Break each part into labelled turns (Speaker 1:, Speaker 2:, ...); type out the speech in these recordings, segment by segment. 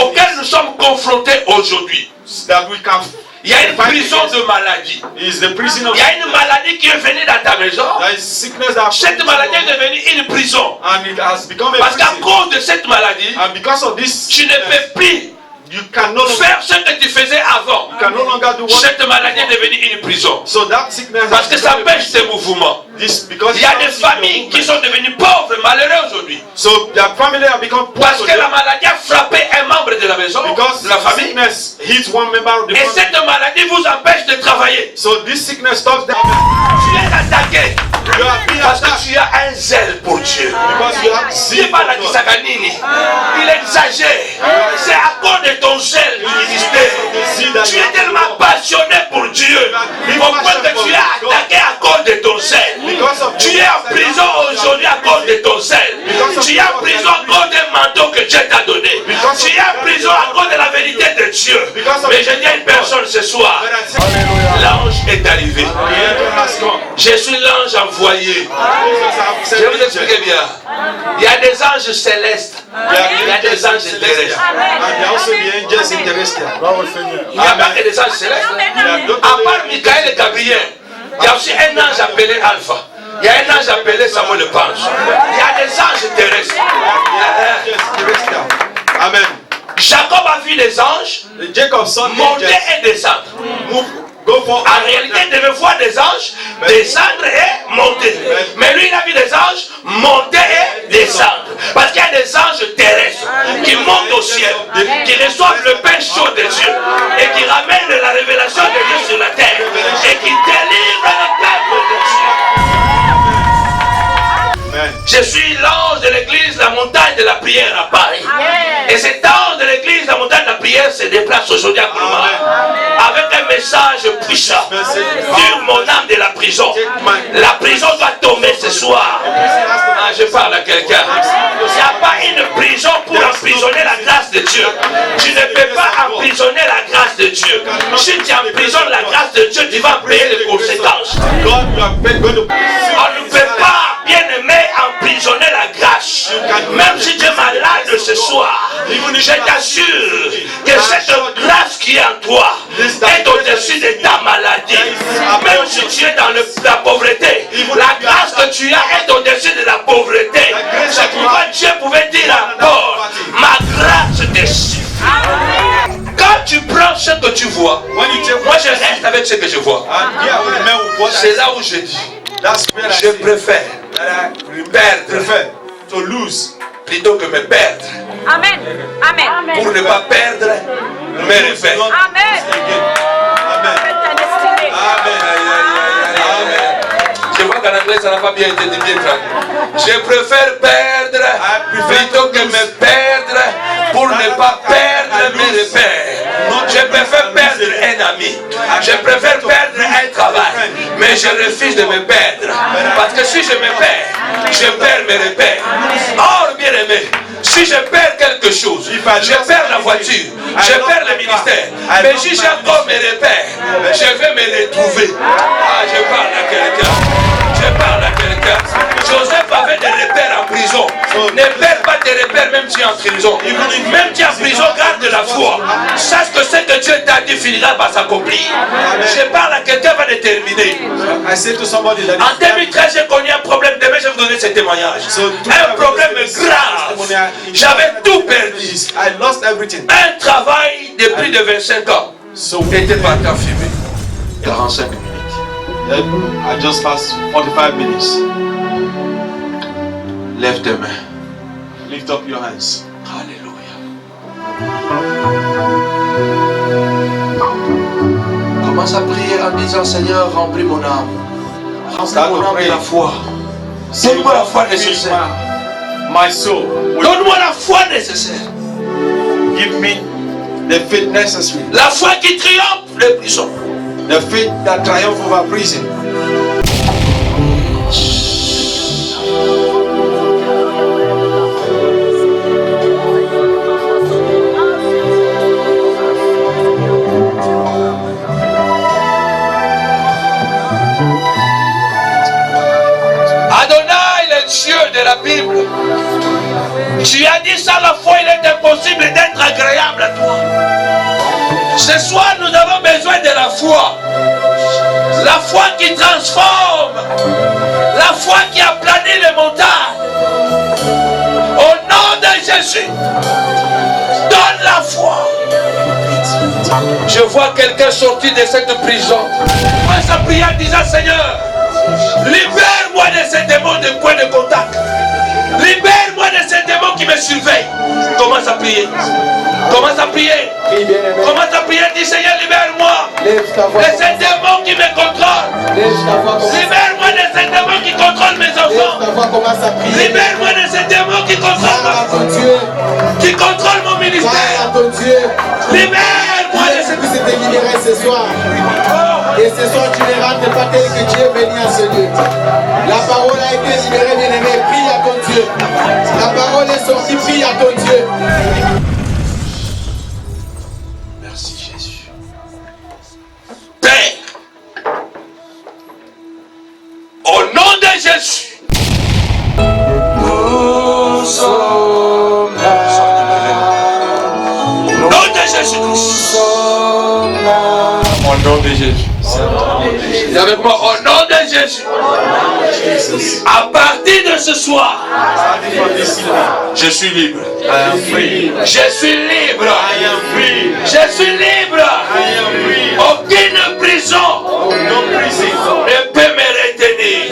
Speaker 1: auquel nous sommes confrontés aujourd'hui. Il y a une prison de maladie. Il y a une maladie qui est venue dans ta maison. Cette maladie est devenue une prison. Parce qu'à cause de cette maladie, tu ne peux plus faire ce que tu faisais avant. Cette maladie est devenue une prison. Parce que ça empêche tes mouvements. Il y a des familles qui sont devenues pauvres et malheureuses aujourd'hui. Parce que la maladie a frappé un membre de la maison, de la famille. Et cette maladie vous empêche de travailler. Tu es attaqué. Parce que tu as un zèle pour Dieu. Il exagère. C'est à cause de ton zèle du ministère. Tu es tellement passionné pour Dieu. Au point que tu es attaqué à cause de ton zèle. Tu es en prison aujourd'hui à cause de ton zèle. Tu es en prison à cause d'un manteau que Dieu t'a donné. Tu es en prison à cause de la vérité de Dieu. Mais je dis à une personne ce soir, l'ange est arrivé. Je suis l'ange envoyé. Je vais vous expliquer bien. Il y a des anges célestes. Il y a des anges terrestres. Il n'y a pas que des anges célestes. À part Michael et Gabriel, il y a aussi un ange appelé Alpha. Il y a un ange appelé Samuel le Pange. Il y a des anges terrestres.
Speaker 2: Amen.
Speaker 1: Jacob a vu les anges monter et descendre. En réalité, il devait voir des anges descendre et monter. Mais lui, il a vu des anges monter et descendre. Parce qu'il y a des anges terrestres qui montent au ciel, qui reçoivent le pain chaud de Dieu et qui ramènent la révélation de Dieu sur la terre et qui délivrent le peuple de Dieu. Je suis l'ange de l'église, la montagne de la prière à Paris. Et cet ange de l'église, la montagne de la prière se déplace aujourd'hui à Colomar avec un message puissant sur mon âme de la prison. La prison doit tomber ce soir. Ah, je parle à quelqu'un. Il n'y a pas une prison pour emprisonner la grâce de Dieu. Tu ne peux pas emprisonner la grâce de Dieu. Si tu emprisonnes la grâce de Dieu, tu vas payer les conséquences. On ne peut pas, bien aimé, emprisonner la grâce. Même si tu es malade ce soir, je t'assure que cette grâce qui est en toi est au-dessus de ta maladie. Même si tu es dans la pauvreté, la grâce que tu as est au-dessus de la pauvreté. C'est pourquoi Dieu pouvait dire à Paul, ma grâce te suffit. Quand tu prends ce que tu vois, moi je reste avec ce que je vois. C'est là où je dis, je préfère perdre, to lose, plutôt que me perdre.
Speaker 3: Amen. Amen.
Speaker 1: Pour ne pas perdre mes repères.
Speaker 3: Amen.
Speaker 1: Je vois qu'en anglais ça n'a pas bien été dit, bien traduit. Je préfère perdre plutôt que me perdre pour ne pas perdre mes repères. Je préfère perdre un ami. Je préfère perdre un travail. Mais je refuse de me perdre. Parce que si je me perds, je perds mes repères. Or, bien aimé, si je perds quelque chose, je perds la voiture, je perds le ministère. Mais si j'ai encore mes repères, je vais me retrouver. Ah, je parle à quelqu'un. Je parle à quelqu'un. Joseph avait des repères en prison. Ne perds pas tes repères même si tu es en prison. Même si tu es en prison, garde la foi. Sache que ce que Dieu t'a dit finira par s'accomplir. Je parle à quelqu'un va déterminer. En 2013, j'ai connu un problème. Demain, je vais vous donner ce témoignage. Un problème grave. J'avais tout perdu. Un travail de plus de 25 ans était parti en fumée. 45 minutes.
Speaker 2: I just passed 45 minutes.
Speaker 1: Lève tes mains.
Speaker 2: Lift up your hands.
Speaker 1: Alléluia. Commence à prier en disant, Seigneur, remplis mon âme. Remplis mon âme de la foi. Donne-moi la foi nécessaire.
Speaker 2: My soul.
Speaker 1: Donne-moi la foi nécessaire.
Speaker 2: Give me the faith necessary.
Speaker 1: La foi qui triomphe les prisons.
Speaker 2: The faith that triumphs over prison.
Speaker 1: Adonai, le Dieu de la Bible, Tu as dit sans la foi, il est impossible d'être agréable à toi. Ce soir, nous avons besoin de la foi. La foi qui transforme. La foi qui aplanit les montagnes. Au nom de Jésus, donne la foi. Je vois quelqu'un sortir de cette prison. Moi, sa prière disant, Seigneur, libère-moi de ces démons de point de contact. Libère-moi de ces démons qui me surveillent. Commence à prier. Commence à prier. Commence à prier. Dis, Seigneur, libère-moi de ces démons qui me contrôlent. Libère-moi de ces démons qui contrôlent mes enfants. Libère-moi de ces démons qui contrôlent mon ministère. Libère-moi de ces
Speaker 4: démons. Tu t'es libéré ce soir. Et ce soir, tu ne rentres pas tel que tu es venu à ce lieu. La parole a été libérée, bien-aimé. Prie à ton Dieu. La parole est sortie, prie à ton Dieu.
Speaker 1: Merci Jésus. Père, au nom de Jésus, nous sommes là. Au nom de Jésus-Christ.
Speaker 2: Au nom de Jésus.
Speaker 1: Et avec moi, au nom de Jésus. À partir de ce soir,
Speaker 2: je suis libre.
Speaker 1: Je suis libre. Je suis libre. Aucune prison ne peut me retenir.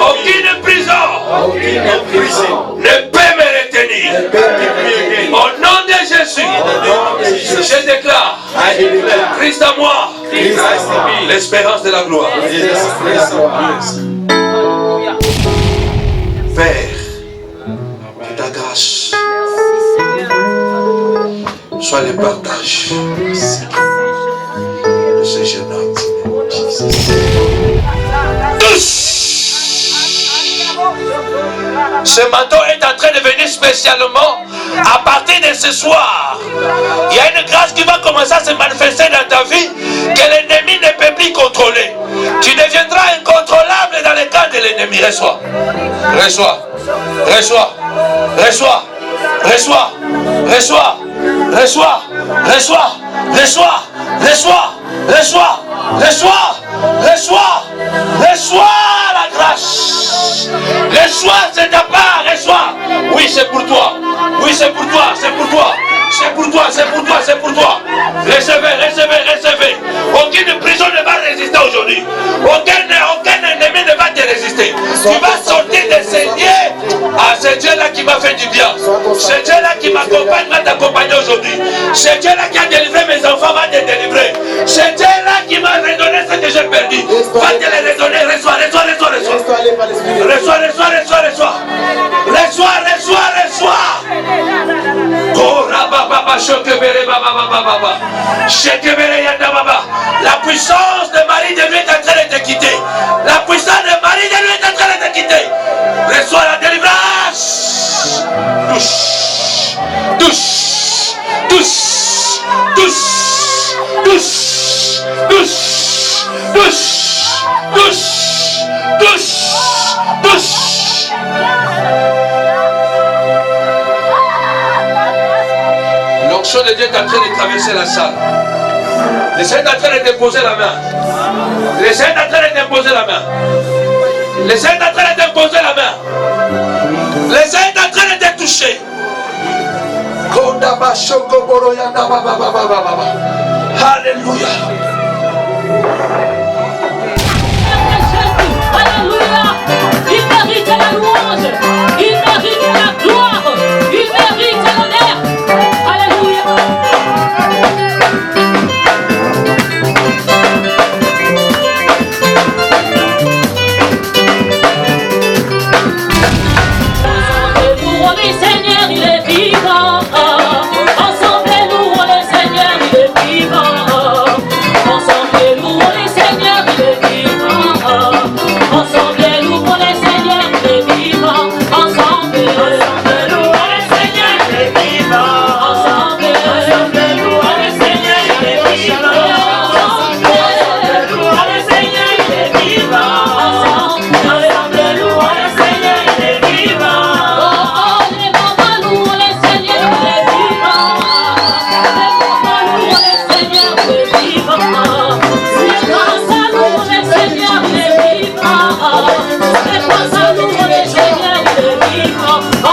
Speaker 1: Aucune prison ne peut me retenir. Au nom de Jésus, je déclare Christ à moi, l'espérance de la gloire. Père, que ta grâce soit le partage de ce jeune homme. Ce manteau est en train de venir spécialement à partir de ce soir. Il y a une grâce qui va commencer à se manifester dans ta vie que l'ennemi ne peut plus contrôler. Tu deviendras incontrôlable dans le camp de l'ennemi. Reçois. Reçois. Reçois. Reçois. Reçois. Reçois. Reçois. Reçois. Reçois. Reçois. Reçois. Reçois. Reçois. Reçois la grâce. Reçois, c'est ta part. Reçois. Oui, c'est pour toi. Oui, c'est pour toi. C'est pour toi. C'est pour toi, c'est pour toi, c'est pour toi. Recevez, recevez, recevez. Aucune prison ne va résister aujourd'hui. Aucun ennemi ne va te résister. Tu vas sortir de ces liens. Ah, c'est Dieu-là qui m'a fait du bien. C'est Dieu-là qui m'accompagne, va t'accompagner aujourd'hui. C'est Dieu-là qui a délivré mes enfants, va te délivrer. C'est Dieu-là qui m'a redonné ce que j'ai perdu. Va te les redonner. Reçois, reçois, reçois, reçois. Reçois, reçois, reçois, reçois. Reçois, reçois, reçois. La puissance de Marie de lui est en train de te quitter. La puissance de Marie de lui est en train de te quitter. Reçois la délivrance. Touche. Touche. Touche. Touche. Touche. Touche. Touche. Touche. Touche. Touche. L'onction de Dieu est en train de traverser la salle. Le Seigneur est en train de te poser la main. Le Seigneur est en train de te poser la main. Le Seigneur est en train de te poser la main. Le Seigneur est en train de te toucher. Alléluia.
Speaker 5: Alléluia. Il mérite la louange. Il mérite la gloire. Il mérite l'honneur. Alléluia. Ensemble, louons le Seigneur, il est vivant. Ensemble, louons le Seigneur, il est vivant. Ensemble, louons le Seigneur, il est vivant. Ensemble, louons le Seigneur, il est vivant. Ensemble,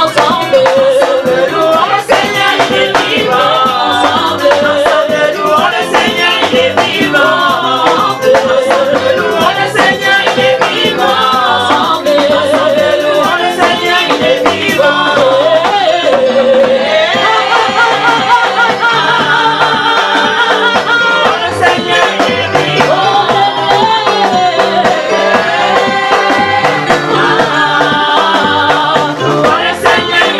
Speaker 5: ensemble, louons le Seigneur, il est vivant. Ensemble, louons le Seigneur, il est vivant. Ensemble, louons le Seigneur, il est vivant. Ensemble, louons le Seigneur, il est vivant. Le Seigneur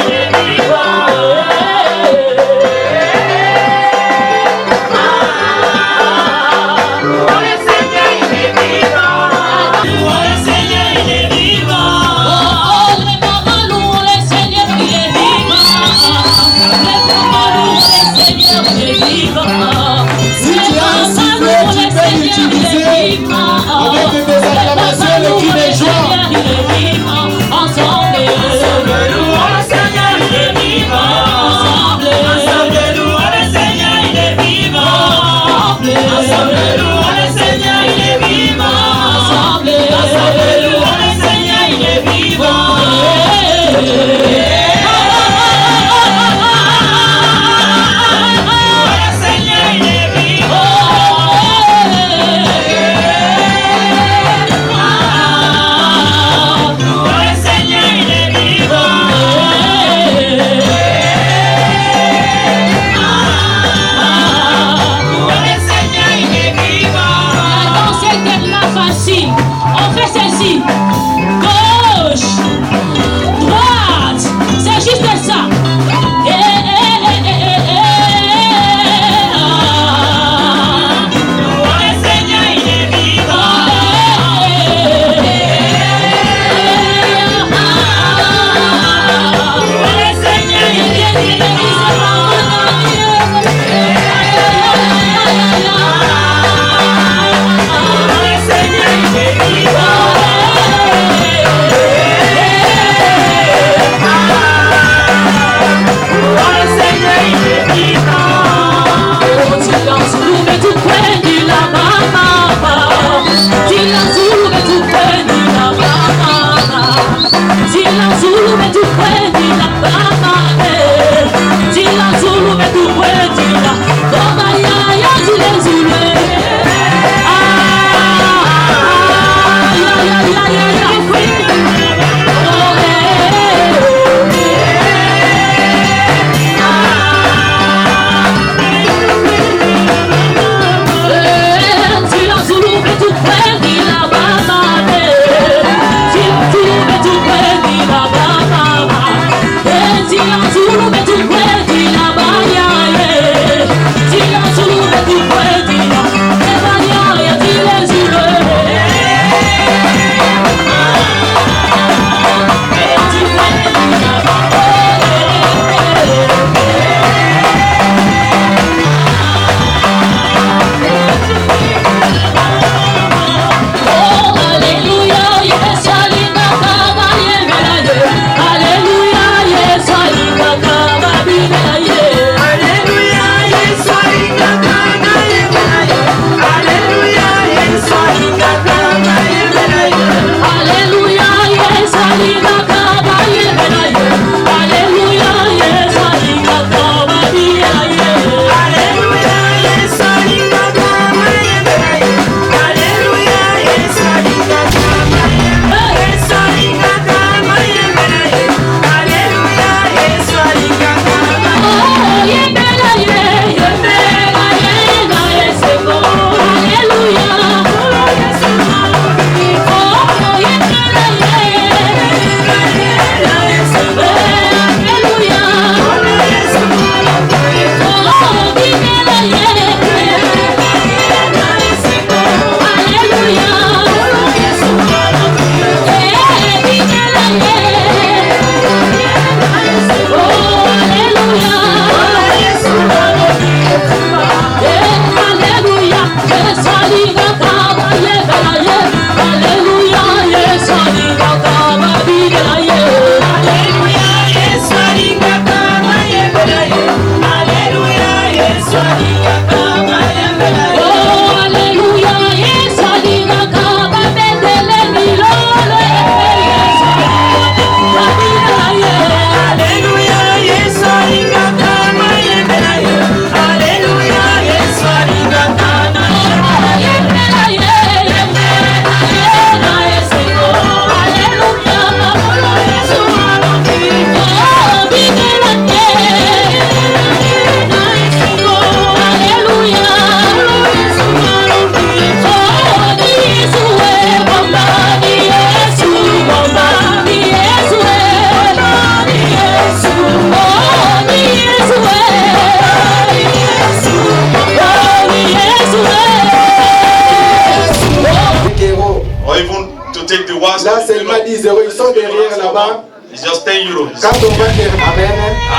Speaker 4: Là, seulement 10 euros. Ils sont derrière là-bas.
Speaker 2: It's just 10 euros.
Speaker 4: Quand on va dire Amen,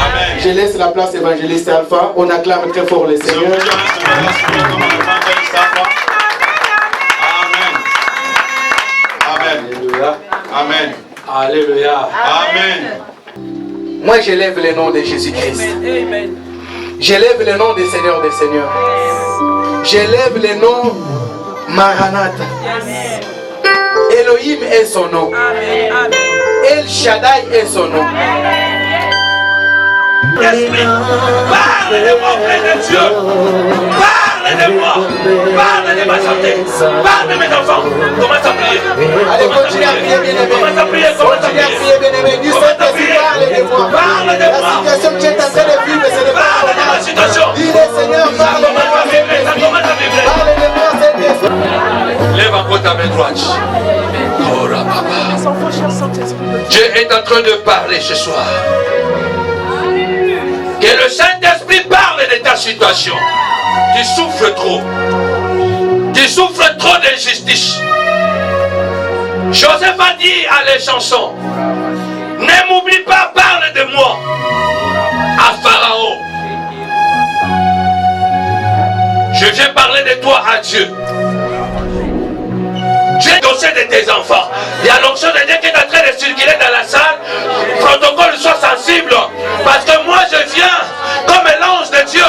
Speaker 2: Amen.
Speaker 4: je laisse la place évangéliste Alpha. On acclame très fort le Seigneur.
Speaker 2: Amen.
Speaker 4: Alléluia.
Speaker 2: Amen.
Speaker 4: Alléluia.
Speaker 2: Amen.
Speaker 4: Moi, j'élève le nom de Jésus-Christ. J'élève le nom du Seigneur des Seigneurs. J'élève le nom Maranatha. Elohim est son nom. El Shaddai est son nom.
Speaker 1: Esprit, parle de moi auprès de Dieu. Parle de moi. Parle de ma santé. Parle de mes enfants. Commence à prier.
Speaker 4: Allez, continuez à prier, bien-aimé.
Speaker 1: Commence à prier. Commence à
Speaker 4: Continuez à
Speaker 1: prier.
Speaker 4: prier, bien-aimé. Du Saint-Esprit, parle de moi.
Speaker 1: Parle de
Speaker 4: La
Speaker 1: moi.
Speaker 4: situation que tu es en train de vivre, ce n'est pas
Speaker 1: Parle de ma
Speaker 4: normal.
Speaker 1: situation.
Speaker 4: Dis-le, Seigneur, parle de
Speaker 1: Commence à
Speaker 4: moi.
Speaker 1: vibrer. Ça commence à vibrer.
Speaker 4: Parle de moi, Saint-Esprit.
Speaker 1: Lève encore ta main droite. Oh là, papa. Dieu est en train de parler ce soir. Que le Saint-Esprit parle de ta situation. Tu souffres trop. Tu souffres trop d'injustice. Joseph a dit à les chansons, ne m'oublie pas, parle de moi à Pharaon. Je viens parler de toi à Dieu. Dieu dossier de tes enfants. Il y a l'onction de Dieu qui est en train de circuler dans la salle. Protocole, sois sensible. Parce que moi je viens comme l'ange de Dieu.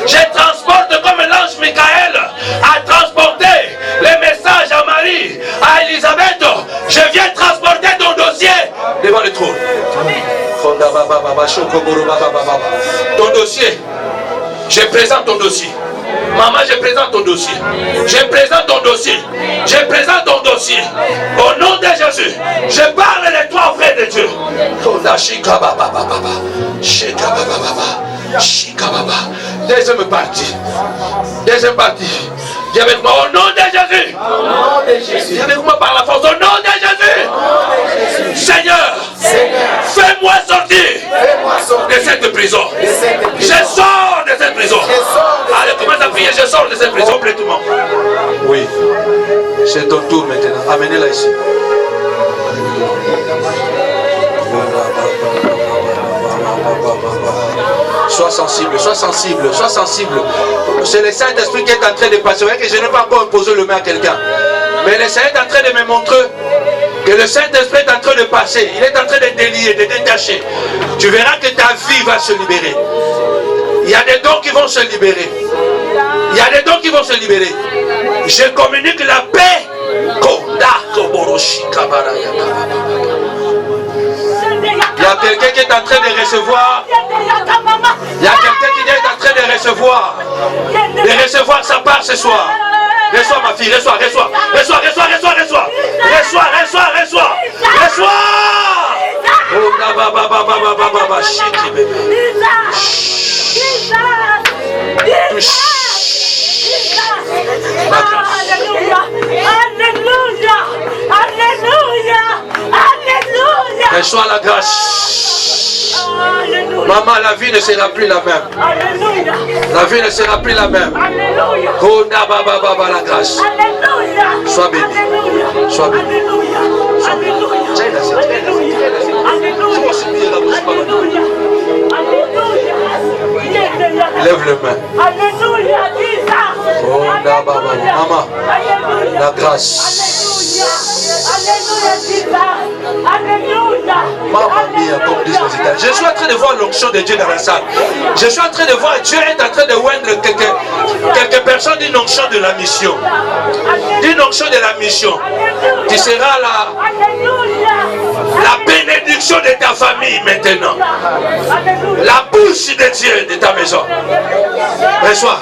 Speaker 1: Je transporte comme l'ange Michael a transporté les messages à Marie, à Elisabeth. Je viens transporter ton dossier devant le trône. Ton dossier. Je présente ton dossier. Maman, je présente ton dossier. Je présente ton dossier. Je présente ton dossier. Au nom de Jésus, je parle de toi auprès de Dieu. Deuxième partie. Deuxième partie. Viens avec moi au nom de Jésus. Viens avec moi par la force. Au nom de Jésus. Seigneur, fais-moi sortir de cette prison. Je sors de cette prison. Allez, commence à prier. Je sors de cette prison complètement. Oui. C'est ton tour maintenant. Amenez-la ici. Sois sensible, sois sensible, sois sensible. C'est le Saint-Esprit qui est en train de passer. Vous voyez que je n'ai pas encore imposé le main à quelqu'un. Mais le Seigneur est en train de me montrer que le Saint-Esprit est en train de passer. Il est en train de délier, de détacher. Tu verras que ta vie va se libérer. Il y a des dons qui vont se libérer. Il y a des dons qui vont se libérer. Je communique la paix. Il y a quelqu'un qui est en train de recevoir. Il y a quelqu'un qui est en train de recevoir sa part ce soir. Reçois ma fille, reçois. Reçois. Reçois la grâce. Maman, la vie ne sera plus la même. La vie ne sera plus la même. La grâce. Sois béni. Sois béni. Lève les mains. Maman, la grâce. Maman mia, comme disent les Italiens. Je suis en train de voir l'onction de Dieu dans la salle. Je suis en train de voir Dieu est en train de oindre quelques personnes d'une onction de la mission. D'une onction de la mission. Tu seras la bénédiction de ta famille maintenant. La bouche de Dieu de ta maison. Reçois.